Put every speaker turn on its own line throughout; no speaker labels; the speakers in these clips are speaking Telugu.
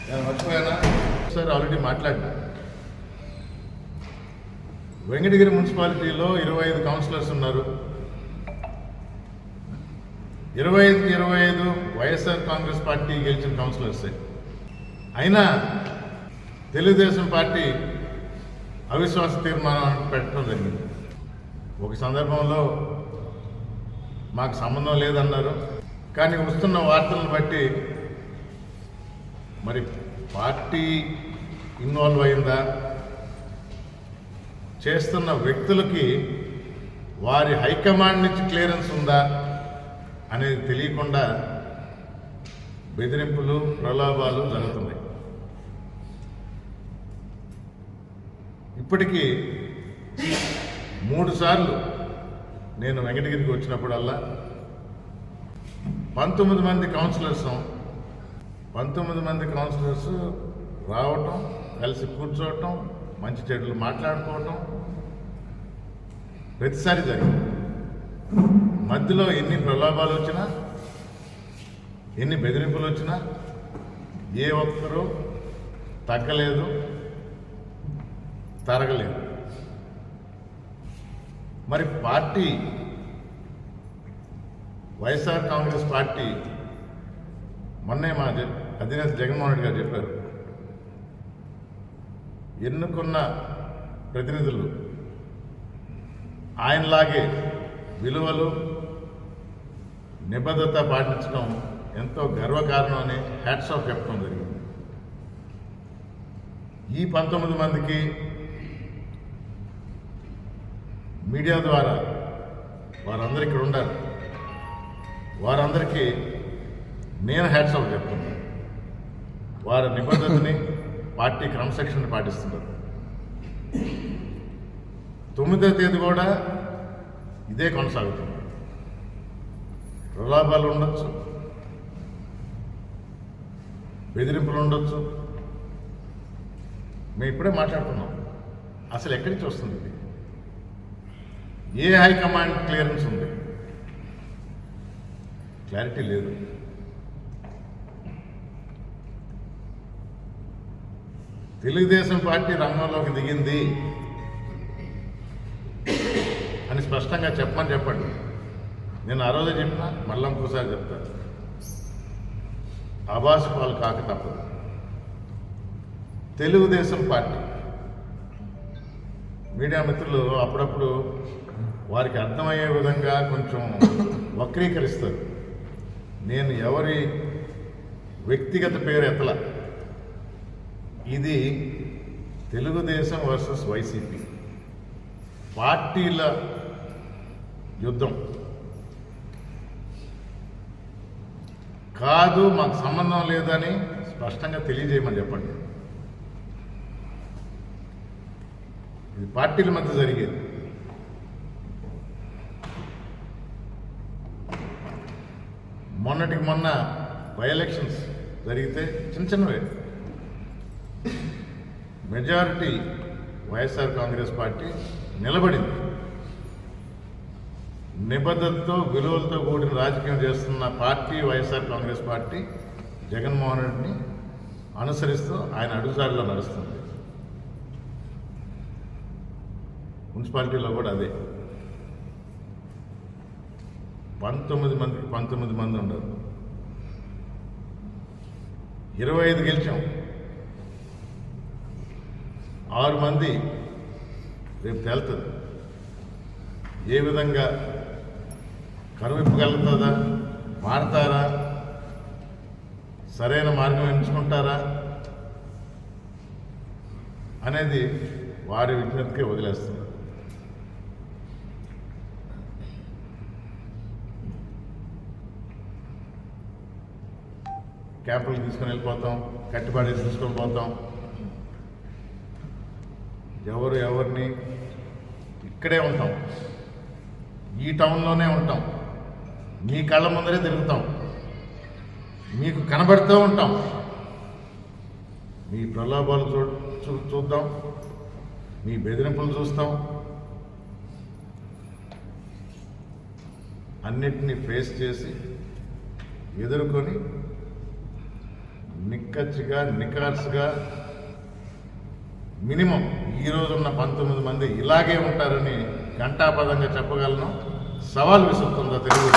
నేను మర్చిపోయానా సార్? ఆల్రెడీ మాట్లాడినా. వెంకటగిరి మున్సిపాలిటీలో 25 కౌన్సిలర్స్ ఉన్నారు. 25 వైఎస్ఆర్ కాంగ్రెస్ పార్టీ గెలిచిన కౌన్సిలర్సే. అయినా తెలుగుదేశం పార్టీ అవిశ్వాస తీర్మానం పెట్టడం జరిగింది. ఒక సందర్భంలో మాకు సంబంధం లేదన్నారు. కానీ వస్తున్న వార్తలను బట్టి మరి పార్టీ ఇన్వాల్వ్ అయిందా, చేస్తున్న వ్యక్తులకి వారి హైకమాండ్ నుంచి క్లియరెన్స్ ఉందా అనేది తెలియకుండా బెదిరింపులు, ప్రలోభాలు జరుగుతున్నాయి. ఇప్పటికీ 3 సార్లు నేను వెంకటగిరికి వచ్చినప్పుడల్లా 19 మంది కౌన్సిలర్స్ రావటం, కలిసి కూర్చోవటం, మంచి చెడులు మాట్లాడుకోవటం ప్రతిసారి జరిగింది. మధ్యలో ఎన్ని ప్రలోభాలు వచ్చినా, ఎన్ని బెదిరింపులు వచ్చినా ఏ ఒక్కరూ తగ్గలేదు, తరగలేదు. మరి పార్టీ వైఎస్ఆర్ కాంగ్రెస్ పార్టీ మొన్నే మా అధినేత జగన్మోహన్ రెడ్డి గారు చెప్పారు, ఎన్నుకున్న ప్రతినిధులు ఆయనలాగే విలువలు, నిబద్ధత పాటించడం ఎంతో గర్వకారణం అని హ్యాట్స్ ఆఫ్ చెప్పడం జరిగింది. ఈ 19 మందికి మీడియా ద్వారా వారందరూ ఇక్కడ ఉండాలి, వారందరికీ నేను హ్యాట్స్ ఆఫ్ చెప్తున్నాను. వారి నిబద్ధతని, పార్టీ క్రమశిక్షణని పాటిస్తున్నారు. 9వ తేదీ కూడా ఇదే కొనసాగుతుంది. ప్రలోభాలు ఉండొచ్చు, బెదిరింపులు ఉండొచ్చు. మేము ఇప్పుడే మాట్లాడుతున్నాం, అసలు ఎక్కడి నుంచి వస్తుంది ఇది? ఏ హైకమాండ్ క్లియరెన్స్ ఉంది? క్లారిటీ లేదు. తెలుగుదేశం పార్టీ రంగంలోకి దిగింది అని స్పష్టంగా చెప్పండి. నేను ఆ రోజే చెప్పినా, మళ్ళీ ఇంకోసారి చెప్తాను. ఆభాసు పాలు కాక తప్పదు. తెలుగుదేశం పార్టీ మీడియా మిత్రులు అప్పుడప్పుడు వారికి అర్థమయ్యే విధంగా కొంచెం వక్రీకరిస్తారు. నేను ఎవరి వ్యక్తిగత పేరు ఎత్తల. ఇది తెలుగుదేశం వర్సెస్ వైసీపీ పార్టీల యుద్ధం కాదు. మాకు సంబంధం లేదని స్పష్టంగా తెలియజేయమని చెప్పండి. ఇది పార్టీల మధ్య జరిగేది. మొన్నటికి మొన్న బై ఎలక్షన్స్ జరిగితే చిన్నవే, మెజారిటీ వైఎస్ఆర్ కాంగ్రెస్ పార్టీ నిలబడింది. నిబద్ధతతో, విలువలతో కూడిన రాజకీయం చేస్తున్న పార్టీ వైఎస్ఆర్ కాంగ్రెస్ పార్టీ జగన్మోహన్ రెడ్డిని అనుసరిస్తూ ఆయన అడుగుజాడలో నడుస్తుంది. మున్సిపాలిటీలో కూడా అదే. 19 మంది ఉండరు. 25 గెలిచాం. 6 మంది రేపు తేలుతుంది. ఏ విధంగా కనువిప్పగలుగుతుందా, మారతారా, సరైన మార్గం ఎంచుకుంటారా అనేది వారి విజ్ఞతకే వదిలేస్తున్నారు. క్యాంపులు తీసుకొని వెళ్ళిపోతాం, కట్టుబాటు తీసుకొని పోతాం. ఎవరిని ఇక్కడే ఉంటాం, ఈ టౌన్లోనే ఉంటాం, మీ కళ్ళ ముందరే తిరుగుతాం, మీకు కనబడుతూ ఉంటాం. మీ ప్రలోభాలు చూద్దాం, మీ బెదిరింపులు చూస్తాం. అన్నిటినీ ఫేస్ చేసి ఎదుర్కొని నిక్కచ్చిగా నికార్సుగా మినిమం ఈ రోజున్న 19 మంది ఇలాగే ఉంటారని ఘంటాపదంగా చెప్పగలను. సవాల్ విసురుతుందో తెలుగు.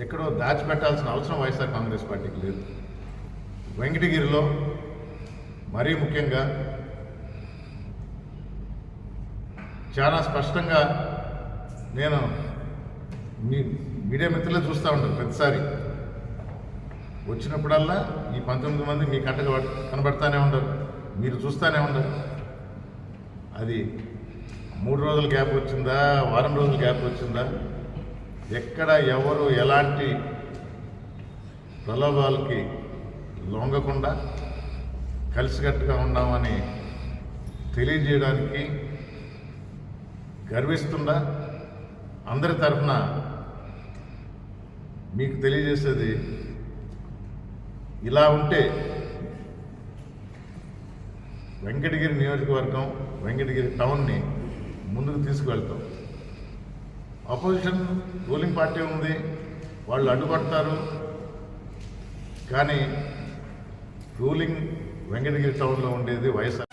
ఎక్కడో దాచిపెట్టాల్సిన అవసరం వైఎస్ఆర్ కాంగ్రెస్ పార్టీకి లేదు. వెంకటగిరిలో మరీ ముఖ్యంగా చాలా స్పష్టంగా నేను మీడియా మిత్రులే చూస్తూ ఉంటాను. ప్రతిసారి వచ్చినప్పుడల్లా ఈ 19 మంది మీ కంటకు కనబడతానే ఉండరు, మీరు చూస్తూనే ఉండరు. అది 3 రోజుల గ్యాప్ వచ్చిందా, వారం రోజుల గ్యాప్ వచ్చిందా, ఎక్కడ ఎవరు ఎలాంటి ప్రలోభాలకి లొంగకుండా కలిసికట్టుగా ఉన్నామని తెలియజేయడానికి గర్విస్తుందా అందరి తరఫున మీకు తెలియజేసేది ఇలా ఉంటే వెంకటగిరి నియోజకవర్గం, వెంకటగిరి టౌన్ని ముందుకు తీసుకువెళ్తాం. అపోజిషన్ రూలింగ్ పార్టీ ఉంది, వాళ్ళు అడ్డుపడతారు. కానీ రూలింగ్ వెంకటగిరి టౌన్లో ఉండేది వైఎస్ఆర్.